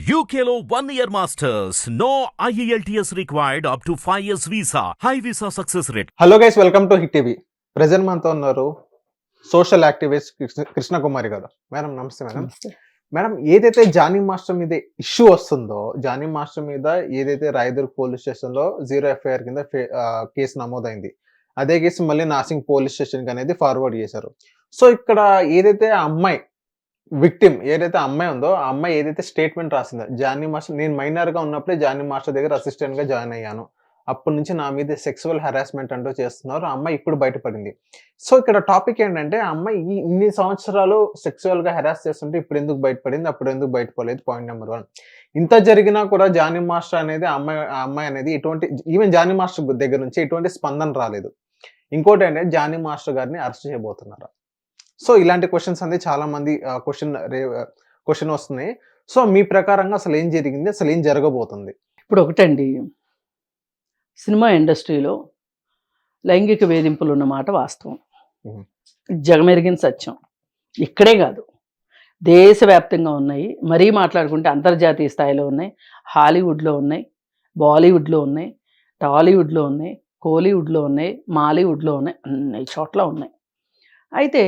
UKLO 1 year masters. No IELTS required up to 5 years visa. High visa success rate. Hello guys, welcome to hit TV. Present మనతో ఉన్నారు social activist Krishna కుమారి గారు. Madam నమస్తే. Madam ఏదైతే Johnny master మీద issue వస్తుందో, Johnny master మీద ఏదైతే Rayadurg police station లో 0 FIR కింద కేసు నమోదైంది, అదే కేసు మళ్ళీ నాసింగ్ పోలీస్ స్టేషన్ కి అనేది ఫార్వర్డ్ చేశారు. సో ఇక్కడ ఏదైతే ఆ అమ్మాయి విక్టిమ్ ఏదైతే అమ్మాయి ఉందో, ఆ అమ్మాయి ఏదైతే స్టేట్మెంట్ రాసిందో, జానీ మాస్టర్ నేను మైనర్ గా ఉన్నప్పుడే జానీ మాస్టర్ దగ్గర అసిస్టెంట్ గా జాయిన్ అయ్యాను, అప్పటి నుంచి నా మీద సెక్సువల్ హెరాస్మెంట్ అంటూ చేస్తున్నారు. ఆ అమ్మాయి ఇప్పుడు బయటపడింది. సో ఇక్కడ టాపిక్ ఏంటంటే, ఆ అమ్మాయి ఇన్ని సంవత్సరాలు సెక్సువల్ గా హెరాస్ చేస్తుంటే ఇప్పుడు ఎందుకు బయటపడింది, అప్పుడు ఎందుకు బయటపడలేదు? Point number 1. ఇంత జరిగినా కూడా జానీ మాస్టర్ అనేది ఆ అమ్మాయి అనేది ఎటువంటి, ఈవెన్ జానీ మాస్టర్ దగ్గర నుంచి ఎటువంటి స్పందన రాలేదు. ఇంకోటి ఏంటంటే, జానీ మాస్టర్ గారిని అరెస్ట్ చేయబోతున్నారు. సో ఇలాంటి క్వశ్చన్స్ అనేది చాలా మంది క్వశ్చన్ వస్తున్నాయి. సో మీ ప్రకారంగా అసలు ఏం జరిగింది, అసలు ఏం జరగబోతుంది? ఇప్పుడు ఒకటండి, సినిమా ఇండస్ట్రీలో లైంగిక వేధింపులు ఉన్నమాట వాస్తవం, జగమెరిగిన సత్యం. ఇక్కడే కాదు, దేశవ్యాప్తంగా ఉన్నాయి. మరీ మాట్లాడుకుంటే అంతర్జాతీయ స్థాయిలో ఉన్నాయి. హాలీవుడ్లో ఉన్నాయి, బాలీవుడ్లో ఉన్నాయి, టాలీవుడ్లో ఉన్నాయి, కోలీవుడ్లో ఉన్నాయి, మాలీవుడ్లో ఉన్నాయి, అన్ని చోట్ల ఉన్నాయి. అయితే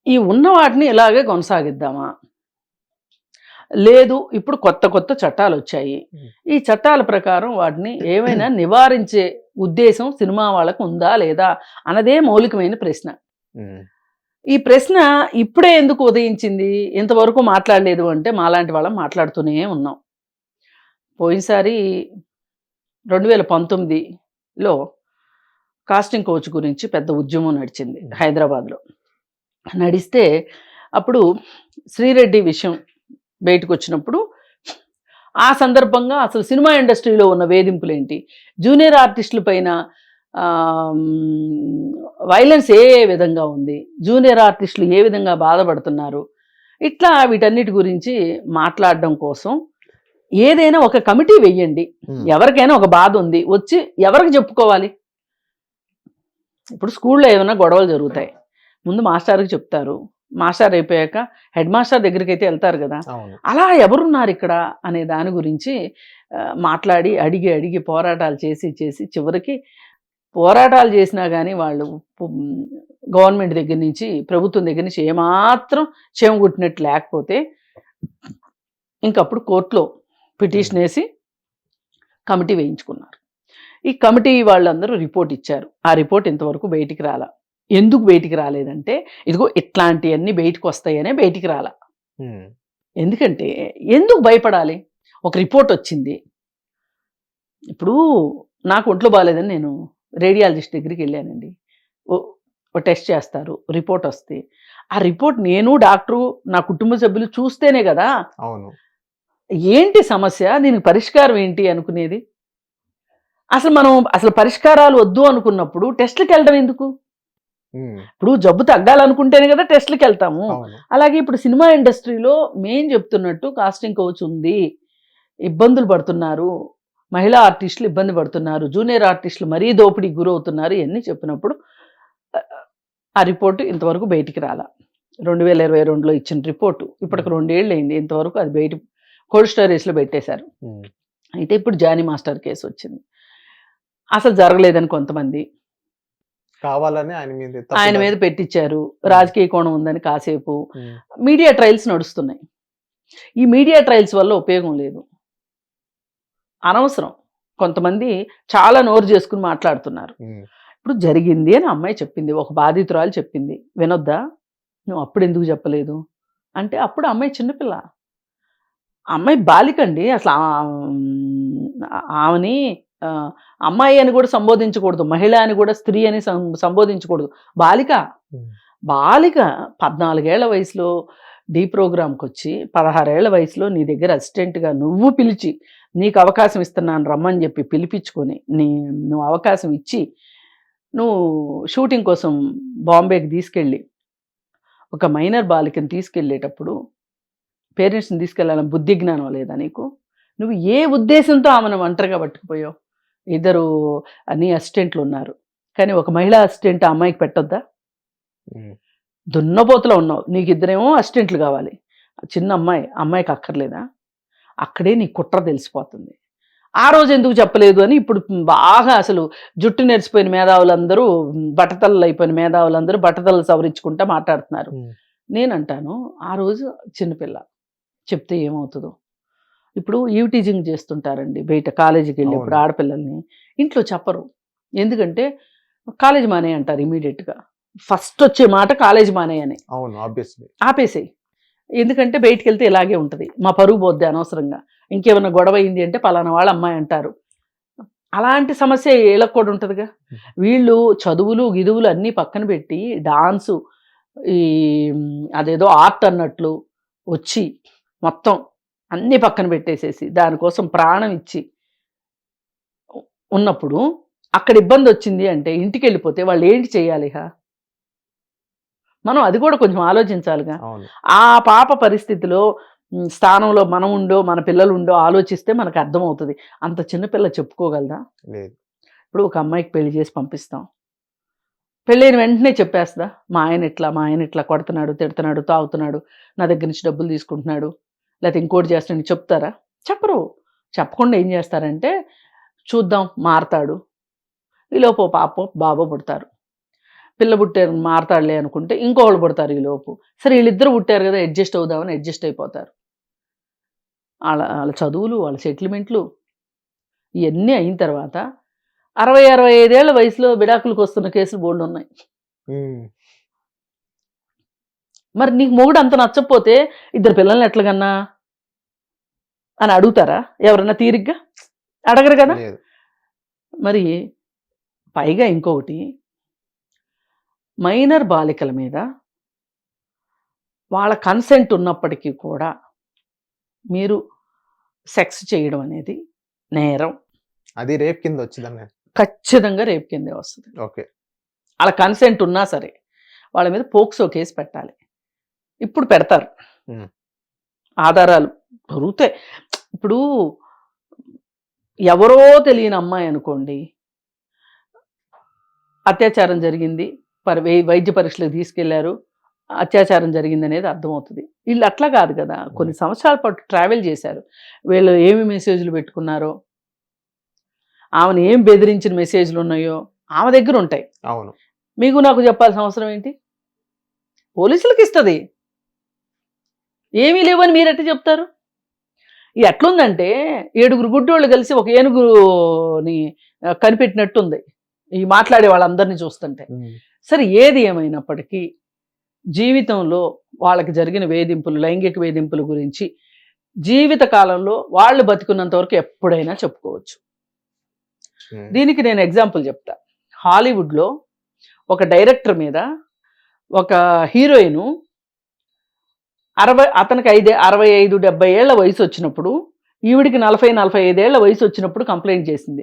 ఈ ఉన్న వాటిని ఇలాగే కొనసాగిద్దామా, లేదు ఇప్పుడు కొత్త కొత్త చట్టాలు వచ్చాయి, ఈ చట్టాల ప్రకారం వాటిని ఏమైనా నివారించే ఉద్దేశం సినిమా వాళ్ళకు ఉందా లేదా అన్నదే మౌలికమైన ప్రశ్న. ఈ ప్రశ్న ఇప్పుడే ఎందుకు ఉదయించింది, ఇంతవరకు మాట్లాడలేదు అంటే మాలాంటి వాళ్ళం మాట్లాడుతూనే ఉన్నాం. పోయినసారి 2019లో కాస్టింగ్ కోచ్ గురించి పెద్ద ఉద్యమం నడిచింది హైదరాబాద్లో. నడిస్తే అప్పుడు శ్రీరెడ్డి విషయం బయటకు వచ్చినప్పుడు ఆ సందర్భంగా అసలు సినిమా ఇండస్ట్రీలో ఉన్న వేధింపులు ఏంటి, జూనియర్ ఆర్టిస్టుల పైన వైలెన్స్ ఏ విధంగా ఉంది, జూనియర్ ఆర్టిస్టులు ఏ విధంగా బాధపడుతున్నారు, ఇట్లా వీటన్నిటి గురించి మాట్లాడడం కోసం ఏదైనా ఒక కమిటీ వెయ్యండి. ఎవరికైనా ఒక బాధ ఉంది, వచ్చి ఎవరికి చెప్పుకోవాలి? ఇప్పుడు స్కూల్లో ఏమైనా గొడవలు జరుగుతాయి, ముందు మాస్టర్కి చెప్తారు, మాస్టర్ అయిపోయాక హెడ్ మాస్టర్ దగ్గరికి అయితే వెళ్తారు కదా. అలా ఎవరున్నారు ఇక్కడ అనే దాని గురించి మాట్లాడి అడిగి పోరాటాలు చేసి చివరికి పోరాటాలు చేసినా కానీ వాళ్ళు గవర్నమెంట్ దగ్గర నుంచి, ప్రభుత్వం దగ్గర నుంచి ఏమాత్రం చేమగుట్టినట్టు లేకపోతే ఇంకప్పుడు కోర్టులో పిటిషన్ వేసి కమిటీ వేయించుకున్నారు. ఈ కమిటీ వాళ్ళందరూ రిపోర్ట్ ఇచ్చారు. ఆ రిపోర్ట్ ఇంతవరకు బయటికి రాలా. ఎందుకు బయటికి రాలేదంటే, ఇదిగో ఇట్లాంటివన్నీ బయటకు వస్తాయనే బయటికి రాలా. ఎందుకంటే ఎందుకు భయపడాలి? ఒక రిపోర్ట్ వచ్చింది. ఇప్పుడు నాకు ఒంట్లో బాగాలేదని నేను రేడియాలజిస్ట్ దగ్గరికి వెళ్ళానండి. ఓ టెస్ట్ చేస్తారు, రిపోర్ట్ వస్తే ఆ రిపోర్ట్ నేను డాక్టరు నా కుటుంబ సభ్యులు చూస్తేనే కదా ఏంటి సమస్య, దీనికి పరిష్కారం ఏంటి అనుకునేది. అసలు పరిష్కారాలు వద్దు అనుకున్నప్పుడు టెస్ట్లకు వెళ్ళడం ఎందుకు? ఇప్పుడు జబ్బు తగ్గాలనుకుంటేనే కదా టెస్ట్లకు వెళ్తాము. అలాగే ఇప్పుడు సినిమా ఇండస్ట్రీలో మేం చెప్తున్నట్టు కాస్టింగ్ కోచ్ ఉంది, ఇబ్బందులు పడుతున్నారు, మహిళా ఆర్టిస్టులు ఇబ్బంది పడుతున్నారు, జూనియర్ ఆర్టిస్టులు మరీ దోపిడీకి గురవుతున్నారు, ఇవన్నీ చెప్పినప్పుడు ఆ రిపోర్టు ఇంతవరకు బయటికి రాలా. 2022లో ఇచ్చిన రిపోర్టు ఇప్పటికి 2 ఏళ్ళు అయింది, ఇంతవరకు అది బయట కోల్డ్ స్టోరేజ్లో పెట్టేశారు. అయితే ఇప్పుడు జానీ మాస్టర్ కేసు వచ్చింది. అసలు జరగలేదని కొంతమంది కావాలని ఆయన మీద పెట్టించారు, రాజకీయ కోణం ఉందని కాసేపు మీడియా ట్రయల్స్ నడుస్తున్నాయి. ఈ మీడియా ట్రయల్స్ వల్ల ఉపయోగం లేదు, అనవసరం. కొంతమంది చాలా నోరు చేసుకుని మాట్లాడుతున్నారు. ఇప్పుడు జరిగింది అని అమ్మాయి చెప్పింది, ఒక బాధితురాలు చెప్పింది, వినొద్దా? నువ్వు అప్పుడు ఎందుకు చెప్పలేదు అంటే, అప్పుడు అమ్మాయి చిన్నపిల్ల, అమ్మాయి బాలికండి. అసలు ఆమెని అమ్మాయి అని కూడా సంబోధించకూడదు, మహిళ అని కూడా, స్త్రీ అని సంబోధించకూడదు. బాలిక 14 ఏళ్ల వయసులో డి ప్రోగ్రామ్కి వచ్చి 16 ఏళ్ల వయసులో నీ దగ్గర అసిస్టెంట్గా నువ్వు పిలిచి, నీకు అవకాశం ఇస్తున్నాను రమ్మని చెప్పి పిలిపించుకొని నువ్వు అవకాశం ఇచ్చి, నువ్వు షూటింగ్ కోసం బాంబేకి తీసుకెళ్ళి ఒక మైనర్ బాలికని తీసుకెళ్ళేటప్పుడు పేరెంట్స్ని తీసుకెళ్ళాలని బుద్ధి జ్ఞానం లేదా నీకు? నువ్వు ఏ ఉద్దేశంతో ఆమెను ఒంటరిగా పట్టుకుపోయావు? 2 నీ అసిస్టెంట్లు ఉన్నారు, కానీ ఒక మహిళా అసిస్టెంట్ ఆ అమ్మాయికి పెట్టొద్దా? దున్నపోతులో ఉన్నావు, నీకు 2 అసిస్టెంట్లు కావాలి, చిన్న అమ్మాయికి అక్కర్లేదా? అక్కడే నీ కుట్ర తెలిసిపోతుంది. ఆ రోజు ఎందుకు చెప్పలేదు అని ఇప్పుడు బాగా అసలు జుట్టు నెరిసిపోయిన మేధావులందరూ, బట్టతలలు అయిపోయిన మేధావులందరూ బట్టతలు సవరించుకుంటా మాట్లాడుతున్నారు. నేనంటాను, ఆ రోజు చిన్నపిల్ల చెప్తే ఏమవుతుందో. ఇప్పుడు ఈవ్టీజింగ్ చేస్తుంటారండి బయట కాలేజీకి వెళ్ళేప్పుడు అవును. ఆడపిల్లల్ని. ఇంట్లో చెప్పరు. ఎందుకంటే కాలేజ్ మానేయి అంటారు ఇమీడియట్‌గా. ఫస్ట్ వచ్చే మాట కాలేజ్ మానేయి అని. అవును. ఆబ్వియస్లీ. ఆపేసేయి. ఎందుకంటే బయటికెళ్తే ఇలాగే ఉంటది. మా పరువు పోద్ది అనవసరంగా. ఇంకేమన్నా గొడవ అయింది అంటే పలానా వాళ్ళ అమ్మాయి అంటారు. అలాంటి సమస్య ఈళ్ళకి కూడా ఉంటదిగా. వీళ్ళు చదువులు, గిదువులు అన్నీ పక్కన పెట్టి డాన్సు, ఈ అదేదో ఆర్ట్ అన్నట్లు వచ్చి మొత్తం అన్నీ పక్కన పెట్టేసేసి దానికోసం ప్రాణం ఇచ్చి ఉన్నప్పుడు అక్కడ ఇబ్బందొచ్చింది అంటే ఇంటికెళ్ళిపోతే వాళ్ళు ఏంటి చేయాలి ఇహ? మనం అది కూడా కొంచెం ఆలోచించాలిగా. అవును. ఆ పాప పరిస్థితిలో స్థానంలో మనం ఉండో, మన పిల్లలు ఉండో ఆలోచిస్తే మనకు అర్థమవుతది. అంత చిన్న పిల్ల చెప్పుకోగలదా? లేదు. ఇప్పుడు ఒక అమ్మాయికి పెళ్లి చేసి పంపిస్తాం. పెళ్ళైన వెంటనే చెప్పేస్తదా? మా ఆయన ఇట్లా కొడుతున్నాడు, తిడుతున్నాడు, తాగుతున్నాడు, నా దగ్గర నుంచి డబ్బులు తీసుకుంటున్నాడు, లేతే ఇంకోటి చేస్తున్నాడు చెప్తారా? చెప్పరు. చెప్పకుండా ఏం చేస్తారంటే చూద్దాం మారతాడు. ఈలోపు ఓ పాపో, బాబో పుడతారు. పిల్ల పుట్టారు మారతాడులే అనుకుంటే ఇంకోళ్ళు పుడతారు ఈలోపు. సరే వీళ్ళిద్దరు పుట్టారు కదా అడ్జస్ట్ అవుదామని అడ్జస్ట్ అయిపోతారు. ఆళ్ళ చదువులు, వాళ్ళ సెటిల్మెంట్లు ఇయన్నీ అయిన తర్వాత 60, 65 ఏళ్ల వయసులో విడాకులకు వస్తున్న కేసులు బోలెడున్నాయి. హ్మ్. మరి నీకు మొగుడు అంత నచ్చకపోతే ఇద్దరు పిల్లల్ని ఎట్లా కన్నా అని అడుగుతారా ఎవరన్నా తీరిగ్గా? అడగరు కదా. లేదు. మరి పైగా ఇంకొకటి, మైనర్ బాలికల మీద వాళ్ళ కన్సెంట్ ఉన్నప్పటికీ కూడా మీరు సెక్స్ చేయడం అనేది నేరం. అది రేప్ కింద వచ్చిందన్న. ఖచ్చితంగా రేప్ కిందే వస్తది. ఓకే. వాళ్ళ కన్సెంట్ ఉన్నా సరే వాళ్ళ మీద పోక్సో కేసు పెట్టాలి. ఇప్పుడు పెడతారు. హ్మ్. ఆధారాలు దొరుకుతాయి. ఇప్పుడు ఎవరో తెలియని అమ్మాయి అనుకోండి, అత్యాచారం జరిగింది, వైద్య పరీక్షలకు తీసుకెళ్లారు, అత్యాచారం జరిగిందనేది అర్థమవుతుంది. వీళ్ళు అట్లా కాదు కదా. కొన్ని సంవత్సరాల పాటు ట్రావెల్ చేశారు. వీళ్ళు ఏమి మెసేజ్‌లు పెట్టుకున్నారో, ఆమెను ఏం బెదిరించిన మెసేజ్‌లు ఉన్నాయో ఆమె దగ్గర ఉంటాయి. అవును. మీకు నాకు చెప్పాల్సిన అవసరం ఏంటి? పోలీసులకి ఇస్తది. ఏమీ లేవని మీరెట్ట చెప్తారు? ఇది ఎట్లుందంటే 7 గుడ్డోళ్ళు కలిసి ఒక ఏనుగుని కనిపెట్టినట్టుంది. ఈ మాట్లాడే వాళ్ళందరిని చూస్తుంటే. హ్మ్. సరే ఏది ఏమైనప్పటికీ జీవితంలో వాళ్ళకి జరిగిన వేధింపులు, లైంగిక వేధింపుల గురించి జీవిత కాలంలో వాళ్ళు బతికున్నంత వరకు ఎప్పుడైనా చెప్పుకోవచ్చు. హ్మ్. దీనికి నేను ఎగ్జాంపుల్ చెప్తా. హాలీవుడ్‌లో ఒక డైరెక్టర్ మీద ఒక హీరోయిను అతనికి 65, 70 ఏళ్ల వయసు వచ్చినప్పుడు, ఈవిడికి 40, 45 ఏళ్ల వయసు వచ్చినప్పుడు కంప్లెయింట్ చేసింది.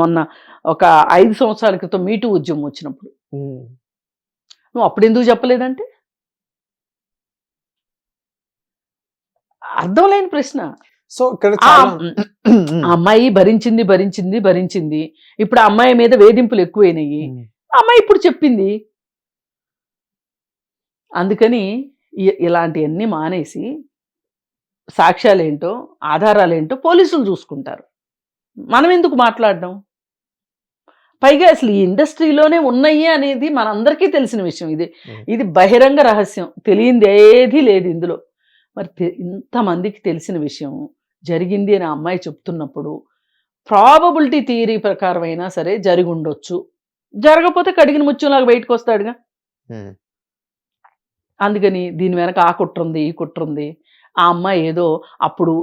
మొన్న ఒక 5 సంవత్సరాల క్రితం మీ టూ ఉద్యమం వచ్చినప్పుడు. హ్మ్. నువ్వు అప్పుడెందుకు చెప్పలేదంటే? అర్థం లేని ప్రశ్న. సో ఇక్కడ ఆ చాలా ఆ అమ్మాయి భరించింది. ఇప్పుడు ఆ అమ్మాయి మీద వేధింపులు ఎక్కువైనాయి. ఆ అమ్మాయి ఇప్పుడు చెప్పింది. అందుకని ఇలాంటియన్నీ మానేసి సాక్ష్యాలేంటో, ఆధారాలేంటో పోలీసులు చూసుకుంటారు. మనం ఎందుకు మాట్లాడడం? పైగా అసలు ఈ ఇండస్ట్రీలోనే ఉన్నాయి అనేది మనందరికీ తెలిసిన విషయం ఇది. ఇది బహిరంగ రహస్యం. తెలియందేదీ లేదు ఇందులో. మరి ఇంతమందికి తెలిసిన విషయం జరిగింది అని ఆ అమ్మాయి చెప్తున్నప్పుడు ప్రాబబిలిటీ థియరీ ప్రకారం అయినా సరే జరిగుండొచ్చు. జరగకపోతే కడిగిన ముత్యంలాగా బయటకొస్తాడుగా. హ్మ్. అందుకని దీని వెనక ఆ కుట్రుంది, ఈ కుట్రుంది. ఆ అమ్మాయి ఏదో అప్పుడు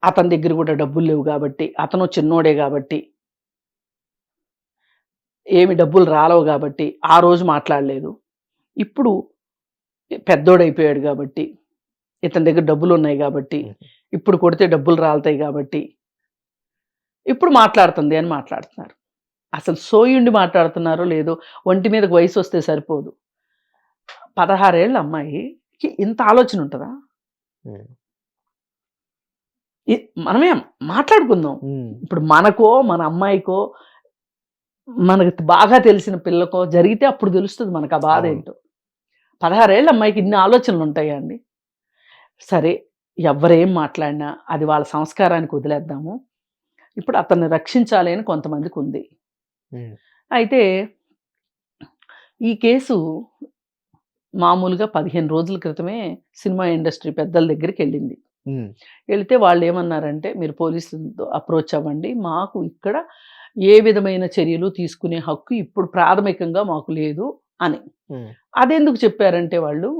అతని దగ్గర కూడా డబ్బులు లేవు కాబట్టి, అతను చిన్నోడే కాబట్టి, ఏమి డబ్బులు రాలవు కాబట్టి, ఆ రోజు మాట్లాడలేదు. ఇప్పుడు పెద్దోడైపోయాడు కాబట్టి, ఇతని దగ్గర డబ్బులున్నాయి కాబట్టి, ఇప్పుడు కొడితే డబ్బులు రాలుతాయి కాబట్టి, ఇప్పుడు మాట్లాడుతుంది అని మాట్లాడుతున్నారు. అసలు సోయుండి మాట్లాడుతున్నారో లేదో, ఒంటి మీదకి వయసొస్తే సరిపోదు. 16 ఏళ్ల అమ్మాయికి ఇంత ఆలోచన ఉంటదా? హ్మ్. మనమే మాట్లాడుకుందాం. హ్మ్. ఇప్పుడు మనకో, మన అమ్మాయికో, మనకు బాగా తెలిసిన పిల్లకో జరిగితే అప్పుడు తెలుస్తది మనకు ఆ అవును. బాధేంటో. 16 ఏళ్ల అమ్మాయికి ఇన్ని ఆలోచనలుంటాయా అండి? సరే, ఎవరేం మాట్లాడినా అది వాళ్ళ సంస్కారానికి వదిలేద్దాము. ఇప్పుడు అతన్ని రక్షించాలి అని కొంతమందికి ఉంది. అయితే ఈ కేసు మామూలుగా 15 రోజుల క్రితమే సినిమా ఇండస్ట్రీ పెద్దల దగ్గరికి వెళ్ళింది. వెళితే వాళ్ళు ఏమన్నారంటే, మీరు పోలీసులతో అప్రోచ్ అవ్వండి, మాకు ఇక్కడ ఏ విధమైన చర్యలు తీసుకునే హక్కు ఇప్పుడు ప్రాథమికంగా మాకు లేదు అని. అదెందుకు చెప్పారంటే వాళ్ళు,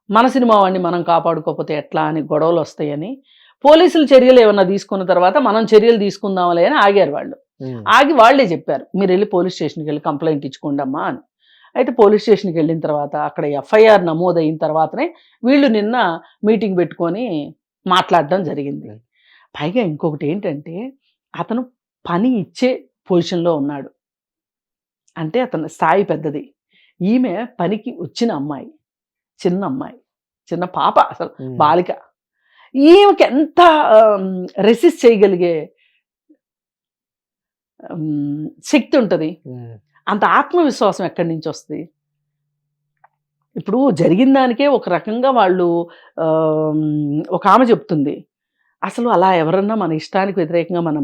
మన సినిమా వాడిని మనం కాపాడుకోకపోతే ఎట్లా అని గొడవలు వస్తాయని, పోలీసులు చర్యలు ఏమన్నా తీసుకున్న తర్వాత మనం చర్యలు తీసుకుందాంలే అని ఆగారు వాళ్ళు. ఆగి వాళ్లే చెప్పారు, మీరు వెళ్ళి పోలీస్ స్టేషన్కి వెళ్ళి కంప్లైంట్ ఇచ్చుకోండి అమ్మా అని. అయితే పోలీస్ స్టేషన్కి వెళ్ళిన తర్వాత అక్కడ ఎఫ్ఐఆర్ నమోదైన తర్వాతనే వీళ్ళు నిన్న మీటింగ్ పెట్టుకొని మాట్లాడడం జరిగింది. పైగా ఇంకొకటి ఏంటంటే, అతను పని ఇచ్చే పొజిషన్లో ఉన్నాడు, అంటే అతని స్థాయి పెద్దది. ఈమె పనికి వచ్చిన అమ్మాయి, చిన్న అమ్మాయి, చిన్న పాప, అసలు బాలిక. ఈమెకి ఎంత రెసిస్ట్ చేయగలిగే శక్తి ఉంటుంది, అంత ఆత్మవిశ్వాసం ఎక్కడి నుంచి వస్తుంది? ఇప్పుడు జరిగిన దానికే ఒక రకంగా వాళ్ళు, ఒక ఆమె చెప్తుంది, అసలు అలా ఎవరన్నా మన ఇష్టానికి వ్యతిరేకంగా మనం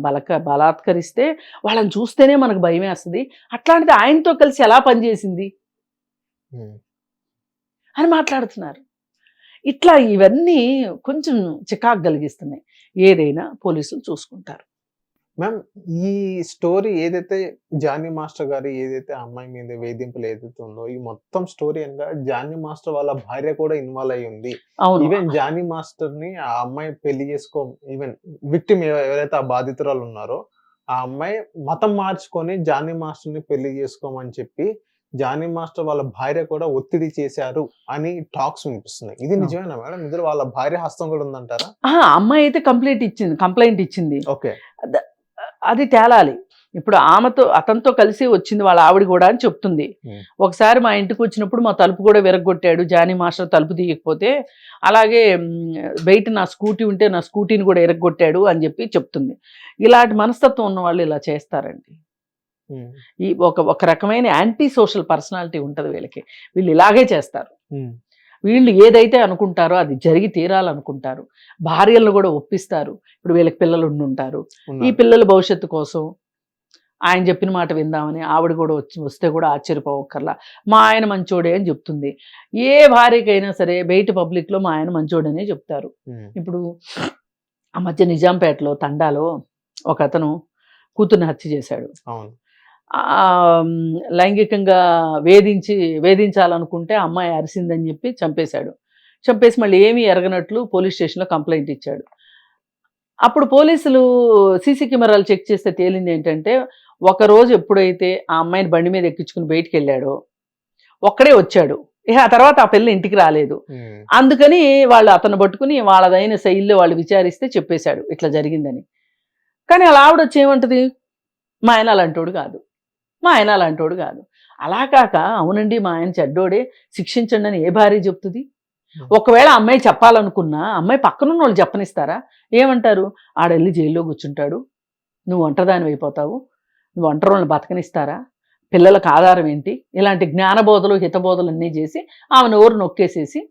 బలాత్కరిస్తే వాళ్ళని చూస్తేనే మనకు భయమే వస్తుంది, అట్లాంటిది ఆయనతో కలిసి ఎలా పనిచేసింది అని మాట్లాడుతున్నారు. ఇట్లా ఇవన్నీ కొంచెం చికాకు కలిగిస్తున్నాయి. ఏదైనా పోలీసులు చూసుకుంటారు. మ్యామ్, ఈ స్టోరీ ఏదైతే జానీ మాస్టర్ గారు ఏదైతే అమ్మాయి మీద వేధింపులు ఏదైతే ఉందో, ఈ మొత్తం స్టోరీ అనగా జానీ మాస్టర్ వాళ్ళ భార్య కూడా ఇన్వాల్వ్ అయ్యి ఉంది. ఈవెన్ జానీ మాస్టర్ ని ఆ అమ్మాయి పెళ్లి ఈవెన్ విక్టిమ్ ఎవరైతే ఆ బాధితురాలు ఉన్నారో ఆ అమ్మాయి మతం మార్చుకొని జానీ మాస్టర్ ని పెళ్లి చేసుకోమని చెప్పి జానీ మాస్టర్ వాళ్ళ భార్య కూడా ఒత్తిడి చేశారు అని టాక్స్ వినిపిస్తున్నాయి. ఇది నిజమేనా మేడం? ఇందులో వాళ్ళ భార్య హస్తం కూడా ఉందంటారా? అమ్మాయి అయితే కంప్లైంట్ ఇచ్చింది. ఓకే, అది తేలాలి. ఇప్పుడు అతనితో కలిసి వచ్చింది వాళ్ళ ఆవిడ కూడా అని చెప్తుంది. ఒకసారి మా ఇంటికి వచ్చినప్పుడు మా తలుపు కూడా విరగొట్టాడు జానీ మాస్టర్, తలుపు తీయకపోతే. అలాగే బయట నా స్కూటీ ఉంటే నా స్కూటీని కూడా విరగొట్టాడు అని చెప్పి చెప్తుంది. ఇలాంటి మనస్తత్వం ఉన్న వాళ్ళు ఇలా చేస్తారండి. ఈ ఒక రకమైన యాంటీ సోషల్ పర్సనాలిటీ ఉంటుంది వీళ్ళకి. వీళ్ళు ఇలాగే చేస్తారు. వీళ్ళు ఏదైతే అనుకుంటారో అది జరిగి తీరాలనుకుంటారు. భార్యలను కూడా ఒప్పిస్తారు. ఇప్పుడు వీళ్ళకి పిల్లలు ఉండుంటారు, ఈ పిల్లల భవిష్యత్తు కోసం ఆయన చెప్పిన మాట విందామని ఆవిడ కూడా వస్తే కూడా ఆశ్చర్యపోవక్కర్లా, మా ఆయన మంచోడే అని చెప్తుంది. ఏ భార్యకైనా సరే బయట పబ్లిక్లో మా ఆయన మంచోడనే చెప్తారు. ఇప్పుడు ఆ మధ్య నిజాంపేటలో తండాలో ఒక అతను కూతుర్ని హత్య చేశాడు. లైంగికంగా వేధించాలనుకుంటే అమ్మాయి అరిసిందని చెప్పి చంపేసి మళ్ళీ ఏమీ ఎరగనట్లు పోలీస్ స్టేషన్లో కంప్లైంట్ ఇచ్చాడు. అప్పుడు పోలీసులు సీసీ కెమెరాలు చెక్ చేస్తే తేలింది ఏంటంటే, ఒకరోజు ఎప్పుడైతే ఆ అమ్మాయిని బండి మీద ఎక్కించుకుని బయటికి వెళ్ళాడో ఒక్కడే వచ్చాడు. ఆ తర్వాత ఆ పిల్ల ఇంటికి రాలేదు. అందుకని వాళ్ళు అతను పట్టుకుని వాళ్ళదైన శైలిలో వాళ్ళు విచారిస్తే చెప్పేశాడు ఇట్లా జరిగిందని. కానీ అలా ఆవిడ వచ్చి ఏమంటది, మా ఆయన అలాంటోడు కాదు. అలా కాక అవునండి మా ఆయన చెడ్డోడే, శిక్షించండి అని ఏ భార్య చెప్తుంది? ఒకవేళ అమ్మాయి చెప్పాలనుకున్నా అమ్మాయి పక్కనున్న వాళ్ళు చెప్పనిస్తారా? ఏమంటారు, ఆడెళ్ళి జైల్లో కూర్చుంటాడు, నువ్వు ఒంటరిదాని అయిపోతావు, నువ్వు ఒంటరి వాళ్ళని బతకనిస్తారా, పిల్లలకు ఆధారం ఏంటి? ఇలాంటి జ్ఞానబోధలు హితబోధలు అన్నీ చేసి ఆమె నోరు నొక్కేసేసి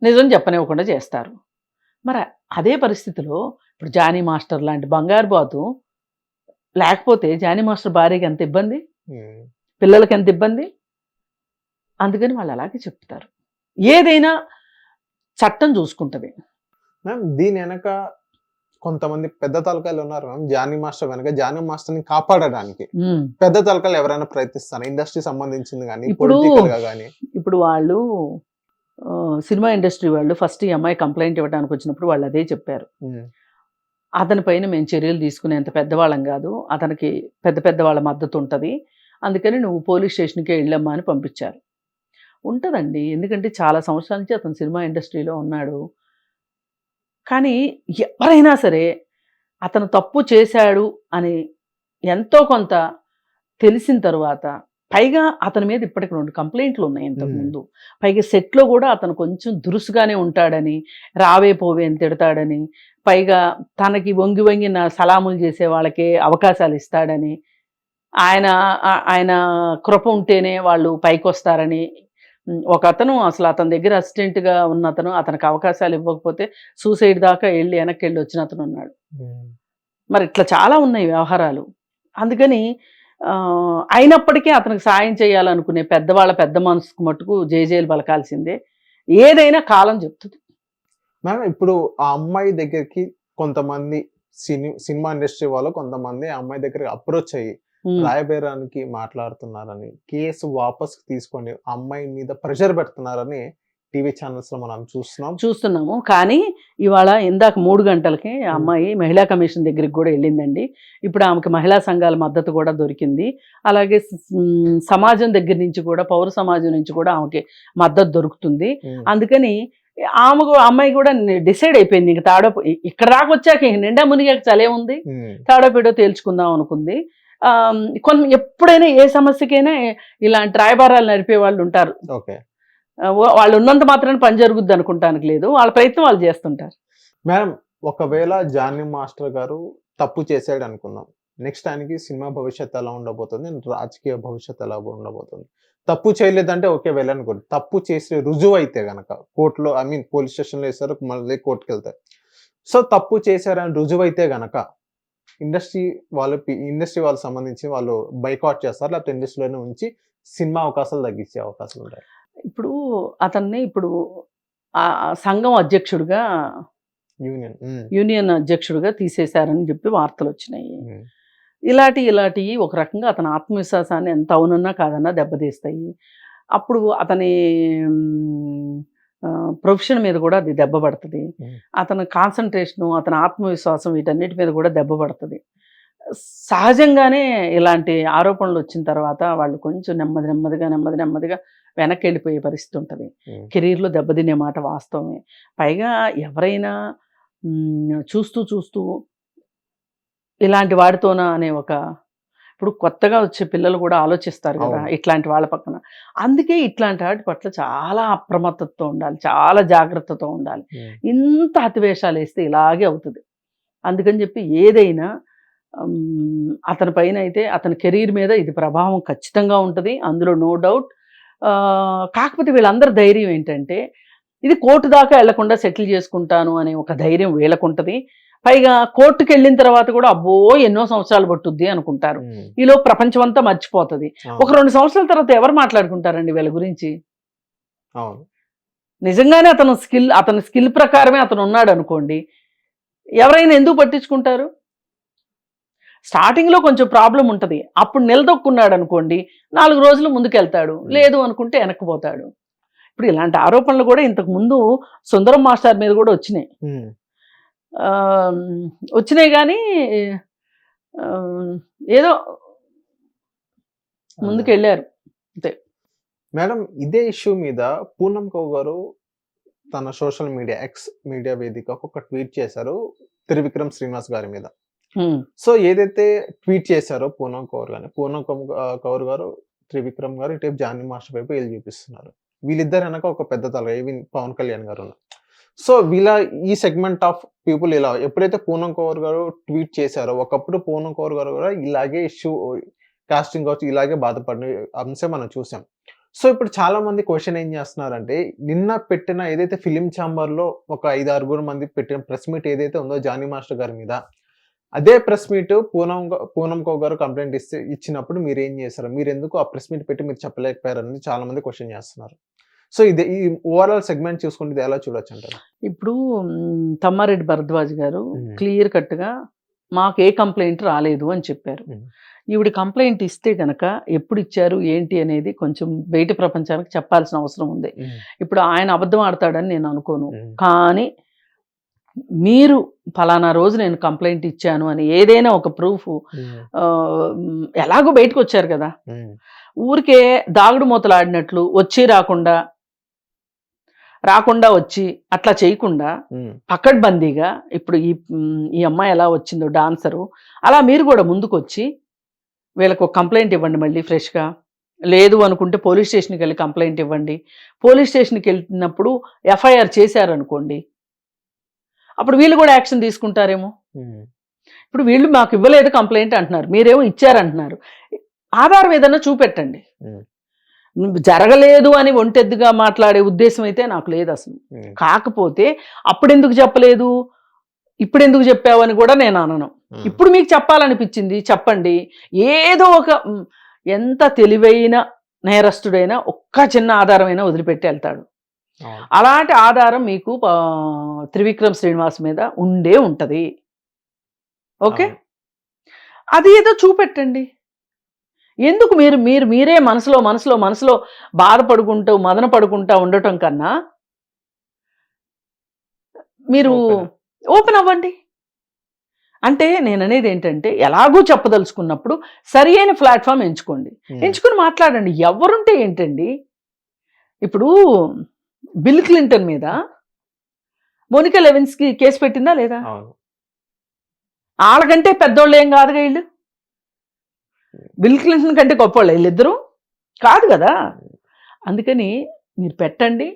నిజం చెప్పనివ్వకుండా చేస్తారు. మరి అదే పరిస్థితిలో ఇప్పుడు జానీ మాస్టర్ లాంటి బంగారు బాతు లేకపోతే జానీ మాస్టర్ భార్యకి ఎంత ఇబ్బంది, పిల్లలకి ఎంత ఇబ్బంది. అందుకని వాళ్ళు అలాగే చెప్తారు. ఏదైనా చట్టం చూసుకుంటది. మ్యామ్, దీని వెనక కొంతమంది పెద్ద తలకాయలు ఉన్నారు మ్యామ్. జానీ మాస్టర్ వెనక జానీ మాస్టర్ ని కాపాడడానికి పెద్ద తలకాయలు ఎవరైనా ప్రయత్నిస్తారు, ఇండస్ట్రీ సంబంధించింది కానీ పొలిటికల్ గా కానీ. ఇప్పుడు వాళ్ళు సినిమా ఇండస్ట్రీ వాళ్ళు ఫస్ట్ ఈ అమ్మాయి కంప్లైంట్ ఇవ్వడానికి వచ్చినప్పుడు వాళ్ళు అదే చెప్పారు, అతని పైన మేము చర్యలు తీసుకునేంత పెద్దవాళ్ళం కాదు, అతనికి పెద్ద వాళ్ళ మద్దతు ఉంటుంది, అందుకని నువ్వు పోలీస్ స్టేషన్కే వెళ్ళమ్మా అని పంపించారు. ఉంటుందండి, ఎందుకంటే చాలా సంవత్సరాల నుంచి అతను సినిమా ఇండస్ట్రీలో ఉన్నాడు. కానీ ఎవరైనా సరే అతను తప్పు చేశాడు అని ఎంతో కొంత తెలిసిన తర్వాత, పైగా అతని మీద ఇప్పటికి 2 కంప్లైంట్లు ఉన్నాయి ఇంతకుముందు, పైగా సెట్లో కూడా అతను కొంచెం దురుసుగానే ఉంటాడని, రావే పోవే అని తిడతాడని, పైగా తనకి వంగి నా సలాములు చేసే వాళ్ళకే అవకాశాలు ఇస్తాడని, ఆయన కృప ఉంటేనే వాళ్ళు పైకి వస్తారని, ఒక అతను అసలు అతని దగ్గర assistant గా ఉన్న అతను అతనికి అవకాశాలు ఇవ్వకపోతే సూసైడ్ దాకా వెళ్ళి వెనక్కి వెళ్ళి వచ్చిన అతను ఉన్నాడు. మరి ఇట్లా చాలా ఉన్నాయి వ్యవహారాలు. అందుకని అయినప్పటికీ అతనికి సాయం చేయాలనుకునే పెద్ద మనసుకు మట్టుకు జేజేలు పలకాల్సిందే. ఏదైనా కాలం చెప్తుంది. మేడం ఇప్పుడు ఆ అమ్మాయి దగ్గరికి కొంతమంది సినిమా ఇండస్ట్రీ వాళ్ళు కొంతమంది ఆ అమ్మాయి దగ్గరికి అప్రోచ్ అయ్యి రాయబేరానికి మాట్లాడుతున్నారని, కేసు వాపస్ తీసుకొని ఆ అమ్మాయి మీద ప్రెషర్ పెడుతున్నారని టీవీ ఛానల్స్ లో మనం చూస్తున్నాము. కానీ ఇవాళ ఇందాక 3 గంటలకి ఆ అమ్మాయి మహిళా కమిషన్ దగ్గరికి కూడా వెళ్ళిందండి. ఇప్పుడు ఆమెకి మహిళా సంఘాల మద్దతు కూడా దొరికింది. అలాగే సమాజం దగ్గర నుంచి కూడా, పౌర సమాజం నుంచి కూడా ఆమెకి మద్దతు దొరుకుతుంది. అందుకని అమ్మాయి కూడా డిసైడ్ అయిపోయింది. ఇంక ఇక్కడ దాకా వచ్చాక నిండా మునిగాక చలే ఉంది, తాడోపేడో తేల్చుకుందాం అనుకుంది. ఎప్పుడైనా ఏ సమస్యకైనా ఇలాంటి రాయబారాలు నడిపే వాళ్ళు ఉంటారు. వాళ్ళు ఉన్నంత మాత్రాన్ని పని జరుగుద్ది అనుకుంటానికి లేదు. వాళ్ళ ప్రయత్నం వాళ్ళు చేస్తుంటారు. మేడం, ఒకవేళ జానీ మాస్టర్ గారు తప్పు చేశాడు అనుకుందాం, నెక్స్ట్ ఆయనకి సినిమా భవిష్యత్తు ఎలా ఉండబోతుంది, రాజకీయ భవిష్యత్తు ఎలా ఉండబోతుంది? తప్పు చేయలేదంటే ఓకే వెళ్ళనుకోండి, తప్పు చేసి రుజువు అయితే గనక కోర్టులో పోలీస్ స్టేషన్లో వేస్తారు, మళ్ళీ కోర్టుకి వెళ్తారు. సో తప్పు చేశారని రుజువు అయితే గనక ఇండస్ట్రీ వాళ్ళకి సంబంధించి వాళ్ళు బైకాట్ చేస్తారు, లేకపోతే ఇండస్ట్రీలోనే ఉంచి సినిమా అవకాశాలు తగ్గించే అవకాశాలు ఉంటాయి. ఇప్పుడు అతన్ని సంఘం అధ్యక్షుడిగా, యూనియన్ అధ్యక్షుడిగా తీసేశారని చెప్పి వార్తలు వచ్చినాయి. ఇలాంటివి ఒక రకంగా అతని ఆత్మవిశ్వాసాన్ని ఎంత అవునన్నా కాదన్నా దెబ్బతీస్తాయి. అప్పుడు అతని ప్రొఫెషన్ మీద కూడా అది దెబ్బ పడుతుంది. అతని కాన్సన్ట్రేషను, అతని ఆత్మవిశ్వాసం వీటన్నిటి మీద కూడా దెబ్బ పడుతుంది. సహజంగానే ఇలాంటి ఆరోపణలు వచ్చిన తర్వాత వాళ్ళు కొంచెం నెమ్మదిగా వెనక్కి వెళ్ళిపోయే పరిస్థితి ఉంటుంది. కెరీర్లో దెబ్బతినే మాట వాస్తవమే. పైగా ఎవరైనా చూస్తూ ఇలాంటి వాడితోనా అనే ఇప్పుడు కొత్తగా వచ్చే పిల్లలు కూడా ఆలోచిస్తారు కదా ఇట్లాంటి వాళ్ళ పక్కన. అందుకే ఇట్లాంటి వాటి పట్ల చాలా అప్రమత్తతో ఉండాలి, చాలా జాగ్రత్తతో ఉండాలి. ఇంత అతివేషాలు వేస్తే ఇలాగే అవుతుంది. అందుకని చెప్పి ఏదైనా అతని పైన అయితే అతని కెరీర్ మీద ఇది ప్రభావం ఖచ్చితంగా ఉంటుంది, అందులో నో డౌట్. కాకపోతే వీళ్ళందరి ధైర్యం ఏంటంటే ఇది కోర్టు దాకా వెళ్లకుండా సెటిల్ చేసుకుంటాను అనే ఒక ధైర్యం వీళ్ళకుంటుంది. పైగా కోర్టుకు వెళ్ళిన తర్వాత కూడా అబ్బో ఎన్నో సంవత్సరాలు పట్టుద్ది అనుకుంటారు. ఈలో ప్రపంచం అంతా మర్చిపోతుంది. ఒక 2 సంవత్సరాల తర్వాత ఎవరు మాట్లాడుకుంటారండి వీళ్ళ గురించి? నిజంగానే అతని స్కిల్ ప్రకారమే అతను ఉన్నాడు అనుకోండి, ఎవరైనా ఎందుకు పట్టించుకుంటారు? స్టార్టింగ్లో కొంచెం ప్రాబ్లం ఉంటుంది, అప్పుడు నిలదొక్కున్నాడు అనుకోండి 4 రోజులు ముందుకెళ్తాడు, లేదు అనుకుంటే వెనక్కిపోతాడు. ఇప్పుడు ఇలాంటి ఆరోపణలు కూడా ఇంతకు ముందు సుందరం మాస్టర్ మీద కూడా వచ్చినాయి కానీ ఏదో ముందుకు వెళ్ళారు అంతే. మేడం, ఇదే ఇష్యూ మీద పూనం కౌర్ గారు తన సోషల్ మీడియా ఎక్స్ మీడియా వేదికకు ఒక ట్వీట్ చేశారు త్రివిక్రమ్ శ్రీనివాస్ గారి మీద. సో ఏదైతే ట్వీట్ చేశారో పూనం కౌర్ గారు త్రివిక్రమ్ గారు ఇటు జానీ మాస్టర్ వైపు వెళ్ళి చూపిస్తున్నారు. వీళ్ళిద్దరు వెనక ఒక పెద్ద తల పవన్ కళ్యాణ్ గారు ఉన్నారు. సో ఈ సెగ్మెంట్ ఆఫ్ పీపుల్ ఇలా ఎప్పుడైతే పూనం కౌర్ గారు ట్వీట్ చేశారో, ఒకప్పుడు పూనం కౌర్ గారు కూడా ఇలాగే ఇష్యూ కాస్టింగ్ కావచ్చు ఇలాగే బాధపడిన అంశం మనం చూసాం. సో ఇప్పుడు చాలా మంది క్వశ్చన్ ఏం చేస్తున్నారంటే, నిన్న పెట్టిన ఏదైతే ఫిలిం ఛాంబర్ లో ఒక 5-6 మంది పెట్టిన ప్రెస్ మీట్ ఏదైతే ఉందో జానీ మాస్టర్ గారి మీద, అదే ప్రెస్ మీట్ పూనం కౌర్ గారు కంప్లైంట్ ఇచ్చినప్పుడు మీరు ఏం చేశారు, మీరు ఎందుకు ఆ ప్రెస్ మీట్ పెట్టి మీరు చెప్పలేకపోయారని చాలా మంది క్వశ్చన్ చేస్తున్నారు. సో ఈ ఓవరాల్ సెగ్మెంట్ చూసుకుంటే ఇది ఎలా చూడొచ్చు అంటారు? ఇప్పుడు తమ్మారెడ్డి భరద్వాజ్ గారు క్లియర్ కట్గా మాకు ఏ కంప్లైంట్ రాలేదు అని చెప్పారు. ఈవిడ కంప్లైంట్ ఇస్తే కనుక ఎప్పుడు ఇచ్చారు ఏంటి అనేది కొంచెం బయట ప్రపంచానికి చెప్పాల్సిన అవసరం ఉంది. ఇప్పుడు ఆయన అబద్ధం ఆడతాడని నేను అనుకోను, కానీ మీరు ఫలానా రోజు నేను కంప్లైంట్ ఇచ్చాను అని ఏదైనా ఒక ప్రూఫ్ ఎలాగో బయటకు వచ్చారు కదా, ఊరికే దాగుడు మూతలు ఆడినట్లు వచ్చి రాకుండా వచ్చి అట్లా చేయకుండా పకడ్బందీగా ఇప్పుడు ఈ అమ్మాయి ఎలా వచ్చిందో డాన్సరు, అలా మీరు కూడా ముందుకు వచ్చి వీళ్ళకు ఒక కంప్లైంట్ ఇవ్వండి మళ్ళీ ఫ్రెష్గా. లేదు అనుకుంటే పోలీస్ స్టేషన్కి వెళ్ళి కంప్లైంట్ ఇవ్వండి. పోలీస్ స్టేషన్కి వెళ్ళినప్పుడు ఎఫ్ఐఆర్ చేశారనుకోండి, అప్పుడు వీళ్ళు కూడా యాక్షన్ తీసుకుంటారేమో. ఇప్పుడు వీళ్ళు మాకు ఇవ్వలేదు కంప్లైంట్ అంటున్నారు, మీరేమో ఇచ్చారంటున్నారు. ఆధారం ఏదన్నా చూపెట్టండి. జరగలేదు అని ఒంటెద్దుగా మాట్లాడే ఉద్దేశం అయితే నాకు లేదు అసలు. కాకపోతే అప్పుడెందుకు చెప్పలేదు, ఇప్పుడెందుకు చెప్పావు అని కూడా నేను అనను. ఇప్పుడు మీకు చెప్పాలనిపించింది చెప్పండి. ఏదో ఒక ఎంత తెలివైన నేరస్తుడైనా ఒక్క చిన్న ఆధారమైనా వదిలిపెట్టి వెళ్తాడు. అలాంటి ఆధారం మీకు త్రివిక్రమ్ శ్రీనివాస్ మీద ఉండే ఉంటది. ఓకే, అది ఏదో చూపెట్టండి. ఎందుకు మీరే మనసులో బాధపడుకుంటూ మదన పడుకుంటా ఉండటం కన్నా మీరు ఓపెన్ అవ్వండి. అంటే నేను అనేది ఏంటంటే, ఎలాగూ చెప్పదలుచుకున్నప్పుడు సరి అయిన ప్లాట్ఫామ్ ఎంచుకోండి, ఎంచుకుని మాట్లాడండి. ఎవరుంటే ఏంటండి, ఇప్పుడు బిల్ క్లింటన్ మీద మోనికా లెవిన్స్కి కేసు పెట్టిందా లేదా? వాళ్ళకంటే పెద్దోళ్ళు ఏం కాదుగా వీళ్ళు. బిల్ క్లింటన్ కంటే గొప్పవాళ్ళు వీళ్ళిద్దరూ కాదు కదా. అందుకని మీరు పెట్టండి.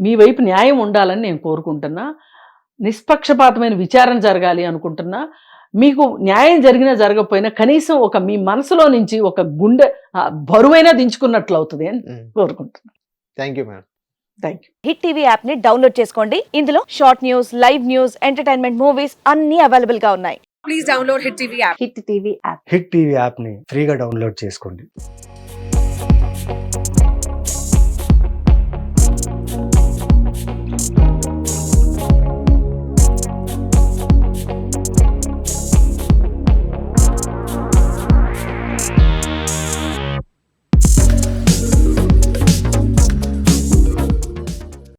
మీ వైపు న్యాయం ఉండాలని నేను కోరుకుంటున్నా. నిష్పక్షపాతమైన విచారణ జరగాలి అనుకుంటున్నా. మీకు న్యాయం జరిగినా జరగకపోయినా కనీసం ఒక మీ మనసులో నుంచి ఒక గుండె బరువైనా దించుకున్నట్లు అవుతుంది అని కోరుకుంటున్నా. Thank you madam. Thank you. Hit TV app ని డౌన్లోడ్ చేసుకోండి. ఇందులో short news, live news, entertainment movies అన్ని అవైలబుల్ గా ఉన్నాయి. Please download hit TV app. Hit TV యాప్ని ఫ్రీగా డౌన్లోడ్ చేసుకోండి.